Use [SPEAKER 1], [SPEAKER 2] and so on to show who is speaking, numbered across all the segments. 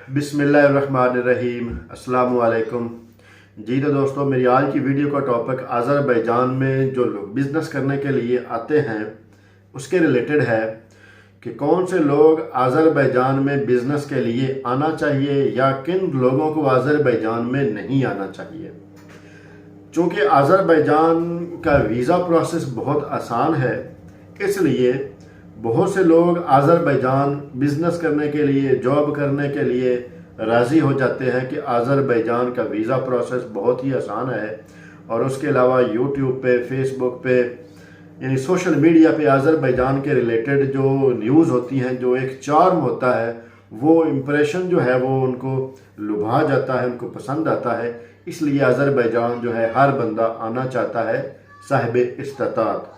[SPEAKER 1] बिस्मिल्लाहिर्रहमानिर्रहीम, अस्सलामु अलैकुम। जी तो दोस्तों, मेरी आज की वीडियो का टॉपिक अज़रबैजान में जो लोग बिज़नेस करने के लिए आते हैं उसके रिलेटेड है कि कौन से लोग अज़रबैजान में बिज़नेस के लिए आना चाहिए या किन लोगों को अज़रबैजान में नहीं आना चाहिए। चूँकि अज़रबैजान का वीज़ा प्रोसेस बहुत आसान है, इसलिए बहुत से लोग अज़रबैजान बिज़नेस करने के लिए, जॉब करने के लिए राज़ी हो जाते हैं कि अज़रबैजान का वीज़ा प्रोसेस बहुत ही आसान है। और उसके अलावा यूट्यूब पे, फेसबुक पे, यानी सोशल मीडिया पे अज़रबैजान के रिलेटेड जो न्यूज़ होती हैं, जो एक चार्म होता है, वो इम्प्रेशन जो है वो उनको लुभा जाता है, उनको पसंद आता है। इसलिए अज़रबैजान जो है हर बंदा आना चाहता है साहिब इस्तात।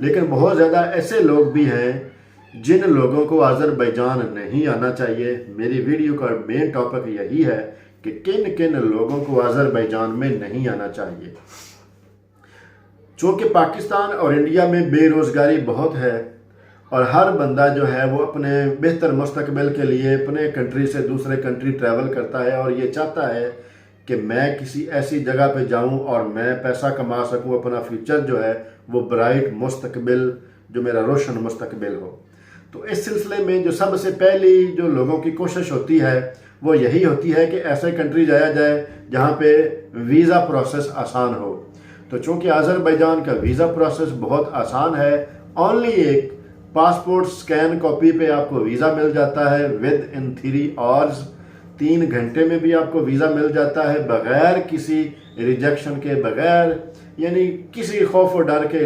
[SPEAKER 1] लेकिन बहुत ज़्यादा ऐसे लोग भी हैं जिन लोगों को अज़रबैजान नहीं आना चाहिए। मेरी वीडियो का मेन टॉपिक यही है कि किन किन लोगों को अज़रबैजान में नहीं आना चाहिए। चूँकि पाकिस्तान और इंडिया में बेरोज़गारी बहुत है और हर बंदा जो है वो अपने बेहतर मुस्तकबिल के लिए अपने कंट्री से दूसरे कंट्री ट्रैवल करता है और ये चाहता है कि मैं किसी ऐसी जगह पे जाऊं और मैं पैसा कमा सकूं, अपना फ्यूचर जो है वो ब्राइट मुस्तकबिल, जो मेरा रोशन मुस्तकबिल हो। तो इस सिलसिले में जो सबसे पहली जो लोगों की कोशिश होती है वो यही होती है कि ऐसे कंट्री जाया जाए जहां पे वीज़ा प्रोसेस आसान हो। तो चूँकि अज़रबैजान का वीज़ा प्रोसेस बहुत आसान है, ओनली एक पासपोर्ट स्कैन कॉपी पे आपको वीज़ा मिल जाता है विद इन 3 आवर्स। 3 घंटे में भी आपको वीज़ा मिल जाता है बग़ैर किसी रिजेक्शन के, बग़ैर यानी किसी खौफ और डर के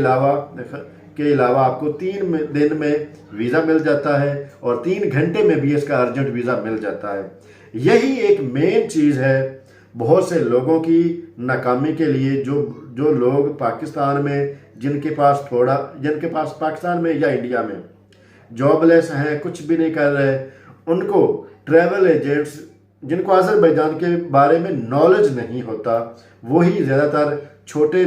[SPEAKER 1] अलावा आपको 3 दिन में वीज़ा मिल जाता है और 3 घंटे में भी इसका अर्जेंट वीज़ा मिल जाता है। यही एक मेन चीज़ है बहुत से लोगों की नाकामी के लिए। जो लोग पाकिस्तान में जिनके पास पाकिस्तान में या इंडिया में जॉबलेस हैं, कुछ भी नहीं कर रहे, उनको ट्रैवल एजेंट्स जिनको अज़रबैजान के बारे में नॉलेज नहीं होता, वही ज़्यादातर छोटे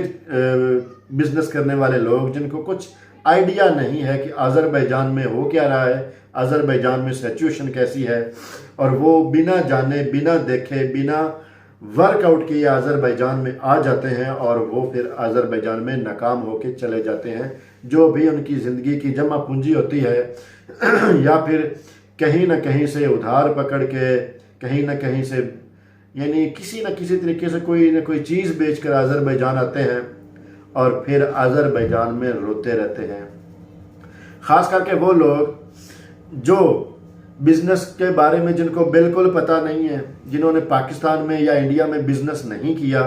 [SPEAKER 1] बिजनेस करने वाले लोग जिनको कुछ आइडिया नहीं है कि अज़रबैजान में हो क्या रहा है, अज़रबैजान में सिचुएशन कैसी है, और वो बिना जाने, बिना देखे, बिना वर्कआउट किए अज़रबैजान में आ जाते हैं और वो फिर अज़रबैजान में नाकाम होके चले जाते हैं। जो भी उनकी ज़िंदगी की जमा पूंजी होती है या फिर कहीं ना कहीं से उधार पकड़ के, कहीं ना कहीं से यानी किसी न किसी तरीके से कोई ना कोई चीज़ बेचकर अज़रबैजान आते हैं और फिर अज़रबैजान में रोते रहते हैं। ख़ास करके वो लोग जो बिज़नेस के बारे में जिनको बिल्कुल पता नहीं है, जिन्होंने पाकिस्तान में या इंडिया में बिज़नेस नहीं किया,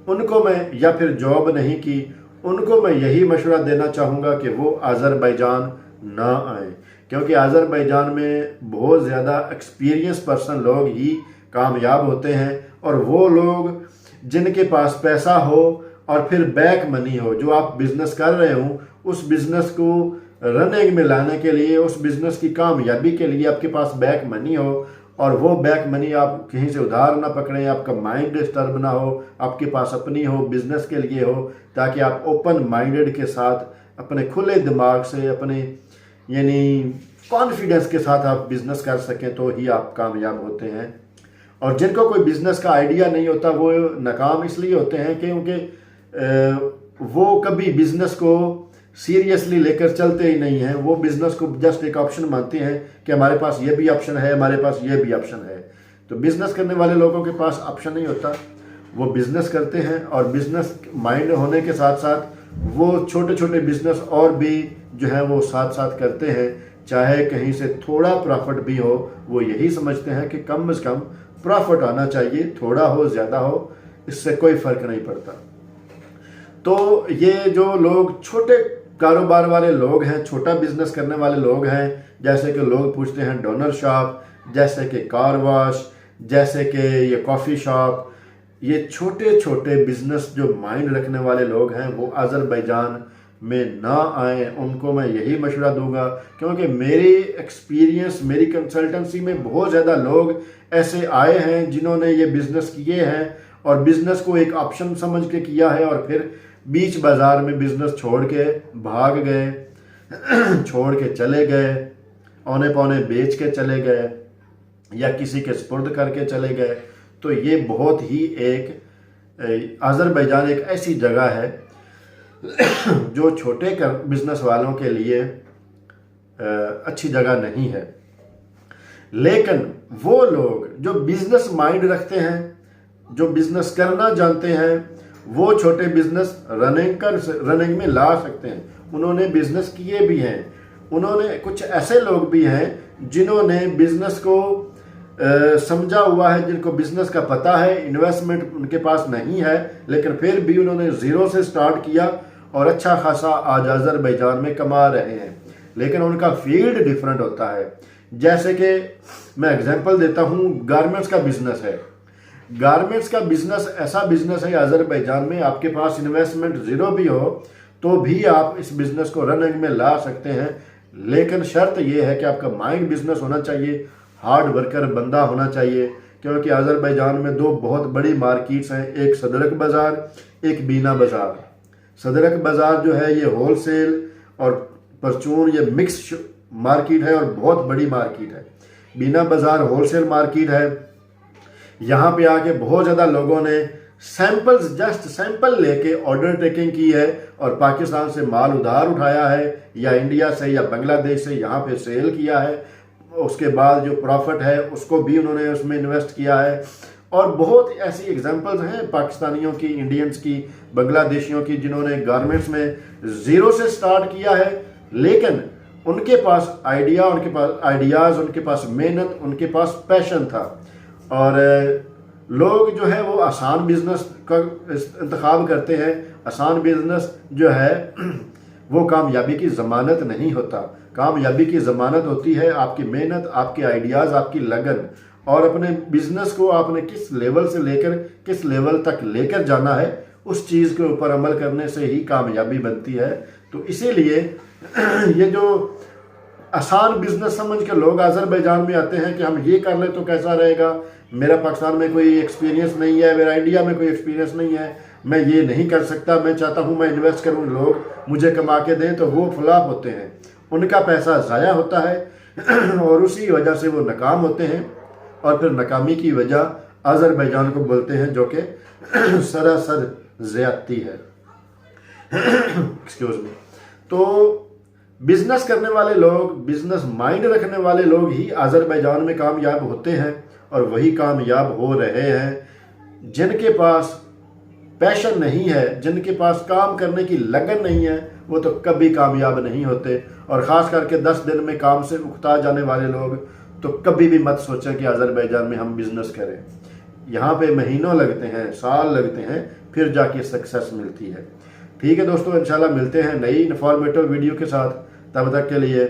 [SPEAKER 1] उनको मैं, या फिर जॉब नहीं की, उनको मैं यही मशवरा देना चाहूँगा कि वो अज़रबैजान ना आए। क्योंकि अज़रबैजान में बहुत ज़्यादा एक्सपीरियंस पर्सन लोग ही कामयाब होते हैं, और वो लोग जिनके पास पैसा हो और फिर बैक मनी हो, जो आप बिज़नेस कर रहे हो उस बिज़नेस को रनिंग में लाने के लिए, उस बिज़नेस की कामयाबी के लिए आपके पास बैक मनी हो, और वो बैक मनी आप कहीं से उधार ना पकड़ें, आपका माइंड डिस्टर्ब ना हो, आपके पास अपनी हो, बिज़नेस के लिए हो, ताकि आप ओपन माइंडेड के साथ अपने खुले दिमाग से, अपने यानी कॉन्फिडेंस के साथ आप बिज़नेस कर सकें, तो ही आप कामयाब होते हैं। और जिनको कोई बिज़नेस का आइडिया नहीं होता वो नाकाम इसलिए होते हैं क्योंकि वो कभी बिज़नेस को सीरियसली लेकर चलते ही नहीं हैं। वो बिज़नेस को जस्ट एक ऑप्शन मानते हैं कि हमारे पास ये भी ऑप्शन है, हमारे पास ये भी ऑप्शन है। तो बिज़नेस करने वाले लोगों के पास ऑप्शन नहीं होता, वो बिज़नेस करते हैं, और बिज़नेस माइंड होने के साथ साथ वो छोटे छोटे बिज़नेस और भी जो है वो साथ साथ करते हैं। चाहे कहीं से थोड़ा प्रॉफिट भी हो, वो यही समझते हैं कि कम से कम प्रॉफिट आना चाहिए, थोड़ा हो ज़्यादा हो, इससे कोई फ़र्क नहीं पड़ता। तो ये जो लोग छोटे कारोबार वाले लोग हैं, छोटा बिजनेस करने वाले लोग हैं, जैसे कि लोग पूछते हैं डोनर शॉप, जैसे कि कार वॉश, जैसे कि ये कॉफ़ी शॉप, ये छोटे छोटे बिजनेस जो माइंड रखने वाले लोग हैं वो अज़रबैजान में ना आए। उनको मैं यही मशवरा दूंगा, क्योंकि मेरी एक्सपीरियंस, मेरी कंसल्टेंसी में बहुत ज़्यादा लोग ऐसे आए हैं जिन्होंने ये बिज़नेस किए हैं और बिज़नेस को एक ऑप्शन समझ के किया है, और फिर बीच बाज़ार में बिज़नेस छोड़ के भाग गए छोड़ के चले गए, औने पौने बेच के चले गए। या किसी के सुपुर्द करके चले गए। तो ये बहुत ही एक अज़रबैजान एक ऐसी जगह है जो छोटे बिजनेस वालों के लिए अच्छी जगह नहीं है। लेकिन वो लोग जो बिजनेस माइंड रखते हैं, जो बिजनेस करना जानते हैं, वो छोटे बिजनेस रनिंग में ला सकते हैं। उन्होंने बिजनेस किए भी हैं। उन्होंने कुछ ऐसे लोग भी हैं जिन्होंने बिजनेस को समझा हुआ है, जिनको बिजनेस का पता है, इन्वेस्टमेंट उनके पास नहीं है, लेकिन फिर भी उन्होंने ज़ीरो से स्टार्ट किया और अच्छा खासा आज अज़रबैजान में कमा रहे हैं। लेकिन उनका फील्ड डिफरेंट होता है। जैसे कि मैं एग्जांपल देता हूँ, गारमेंट्स का बिजनेस है। गारमेंट्स का बिजनेस ऐसा बिजनेस है अज़रबैजान में, आपके पास इन्वेस्टमेंट ज़ीरो भी हो तो भी आप इस बिजनेस को रनिंग में ला सकते हैं। लेकिन शर्त यह है कि आपका माइंड बिजनेस होना चाहिए, हार्ड वर्कर बंदा होना चाहिए। क्योंकि अज़रबैजान में दो बहुत बड़ी मार्केट्स हैं, एक सदरक बाज़ार, एक बीना बाज़ार। सदरक बाज़ार जो है ये होलसेल और परचून ये मिक्स मार्केट है और बहुत बड़ी मार्केट है। बीना बाज़ार होलसेल मार्केट है। यहाँ पे आके बहुत ज़्यादा लोगों ने जस्ट सैंपल लेके ऑर्डर टेकिंग की है और पाकिस्तान से माल उधार उठाया है या इंडिया से या बांग्लादेश से यहाँ पे सेल किया है। उसके बाद जो प्रॉफिट है उसको भी उन्होंने उसमें इन्वेस्ट किया है। और बहुत ऐसी एग्जांपल्स हैं पाकिस्तानियों की, इंडियंस की, बांग्लादेशियों की, जिन्होंने गारमेंट्स में ज़ीरो से स्टार्ट किया है। लेकिन उनके पास आइडियाज़, उनके पास मेहनत, उनके पास पैशन था। और लोग जो है वो आसान बिजनेस का इंतखाब करते हैं। आसान बिजनेस जो है वो कामयाबी की ज़मानत नहीं होता। कामयाबी की ज़मानत होती है आपकी मेहनत, आपके आइडियाज़, आपकी लगन, और अपने बिजनेस को आपने किस लेवल से लेकर किस लेवल तक लेकर जाना है, उस चीज़ के ऊपर अमल करने से ही कामयाबी बनती है। तो इसीलिए ये जो आसान बिजनेस समझ के लोग अज़रबैजान में आते हैं कि हम ये कर लें तो कैसा रहेगा, मेरा पाकिस्तान में कोई एक्सपीरियंस नहीं है, मेरा इंडिया में कोई एक्सपीरियंस नहीं है, मैं ये नहीं कर सकता, मैं चाहता हूँ मैं इन्वेस्ट करूँ, लोग मुझे कमा के दें, तो वो फ्लॉप होते हैं। उनका पैसा ज़ाया होता है और उसी वजह से वो नाकाम होते हैं। और फिर नाकामी की वजह अज़रबैजान को बोलते हैं, जो कि सरासर ज़्यादती है। Excuse me. तो बिजनेस करने वाले लोग, बिजनेस माइंड रखने वाले लोग ही अज़रबैजान में कामयाब होते हैं और वही कामयाब हो रहे हैं। जिनके पास पैशन नहीं है, जिनके पास काम करने की लगन नहीं है, वो तो कभी कामयाब नहीं होते। और ख़ास करके 10 दिन में काम से उकता जाने वाले लोग तो कभी भी मत सोचें कि अज़रबैजान में हम बिज़नेस करें। यहाँ पे महीनों लगते हैं, साल लगते हैं, फिर जाके सक्सेस मिलती है। ठीक है दोस्तों, इंशाल्लाह मिलते हैं नई इन्फॉर्मेटिव वीडियो के साथ। तब तक के लिए